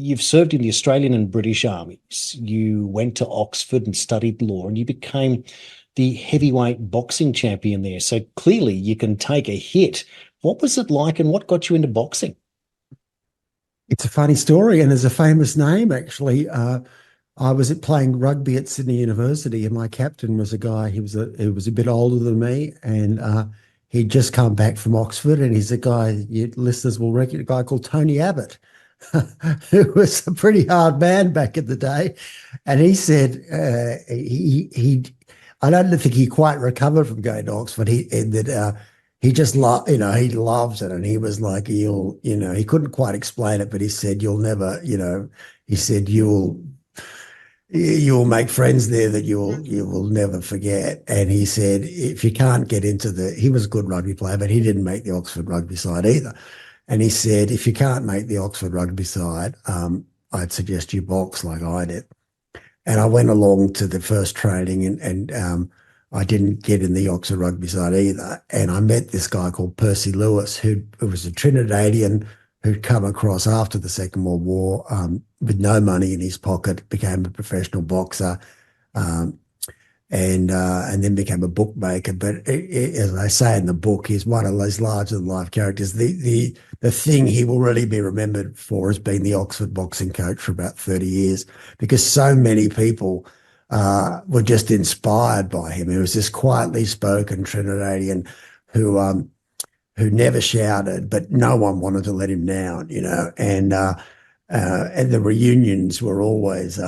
you've served in the Australian and British armies. You went to Oxford and studied law, and you became the heavyweight boxing champion there. So clearly you can take a hit. What was it like, and what got you into boxing? It's a funny story, and there's a famous name actually. I was playing rugby at Sydney University, and my captain was a guy. He was a bit older than me, and he'd just come back from Oxford, and he's a guy your listeners will recognize, a guy called Tony Abbott, who was a pretty hard man back in the day. And he said he I don't think he quite recovered from going to Oxford. He just he loves it, and he was like, he couldn't quite explain it, but he said, you'll never, he said you'll make friends there that you will never forget. And he said, if you can't get into he was a good rugby player, but he didn't make the Oxford rugby side either. And he said, if you can't make the Oxford rugby side, I'd suggest you box like I did. And I went along to the first training, and I didn't get in the Oxford rugby side either. And I met this guy called Percy Lewis, who was a Trinidadian who'd come across after the Second World War with no money in his pocket, became a professional boxer, and then became a bookmaker. But as I say in the book, he's one of those larger than life characters. The thing he will really be remembered for has been the Oxford boxing coach for about 30 years, because so many people were just inspired by him. He was this quietly spoken Trinidadian who never shouted, but no one wanted to let him down, and the reunions were always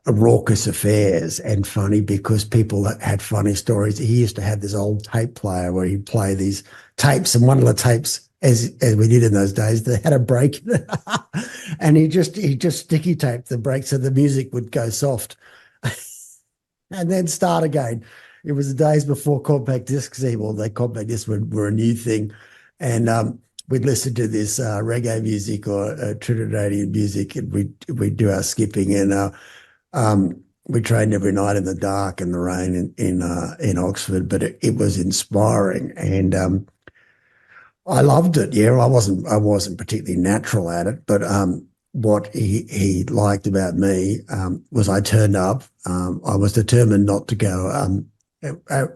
raucous affairs and funny, because people had funny stories. He used to have this old tape player where he'd play these tapes, and one of the tapes, as we did in those days, they had a break in it. And he just sticky taped the break so the music would go soft and then start again. It was the days before compact discs anymore. The compact discs were a new thing. And we'd listen to this reggae music or Trinidadian music, and we'd do our skipping. And we trained every night in the dark and the rain in Oxford, but it was inspiring. And I loved it. Yeah, I wasn't particularly natural at it, but what he liked about me was I turned up. I was determined not to go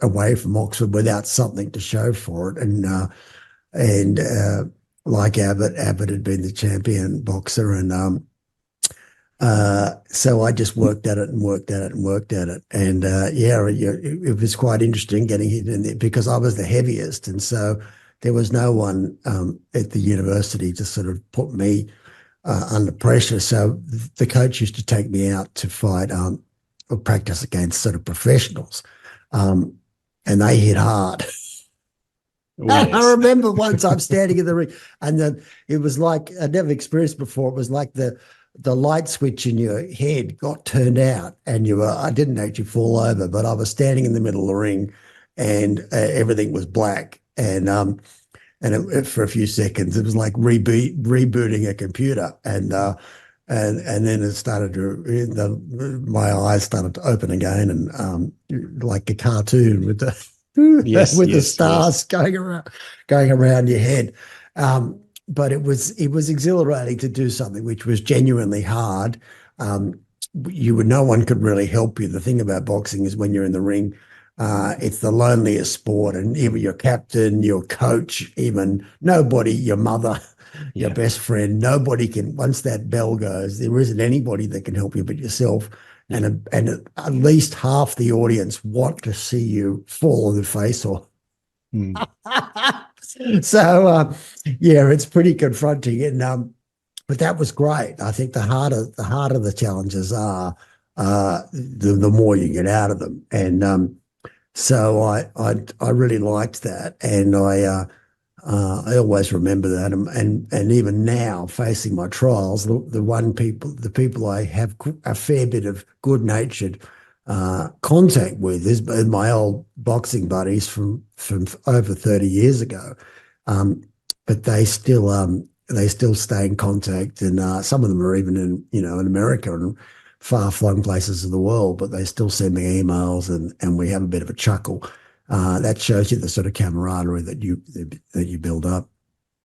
away from Oxford without something to show for it. And like Abbott had been the champion boxer, and so I just worked at it and worked at it and worked at it. And it was quite interesting getting hit in there, because I was the heaviest, and so there was no one at the university to sort of put me under pressure. So the coach used to take me out to fight or practice against sort of professionals, and they hit hard. Yes. I remember once I'm standing in the ring, and then it was like I'd never experienced before. It was like the light switch in your head got turned out, and I didn't actually fall over, but I was standing in the middle of the ring, and everything was black. And for a few seconds, it was like rebooting a computer, and then it started my eyes started to open again, and like a cartoon with the the stars going around your head. But it was exhilarating to do something which was genuinely hard. No one could really help you. The thing about boxing is when you're in the ring, it's the loneliest sport, and even your captain, your coach, even nobody, your mother, your best friend, nobody can. Once that bell goes, there isn't anybody that can help you but yourself. And at least half the audience want to see you fall on the face off. So it's pretty confronting, and but that was great. I think the harder the challenges are, the more you get out of them. And so I really liked that, and I always remember that, and even now facing my trials, the people I have a fair bit of good-natured contact with is my old boxing buddies from over 30 years ago, but they still stay in contact, and some of them are even in America and far-flung places of the world, but they still send me emails, and we have a bit of a chuckle. That shows you the sort of camaraderie that you build up.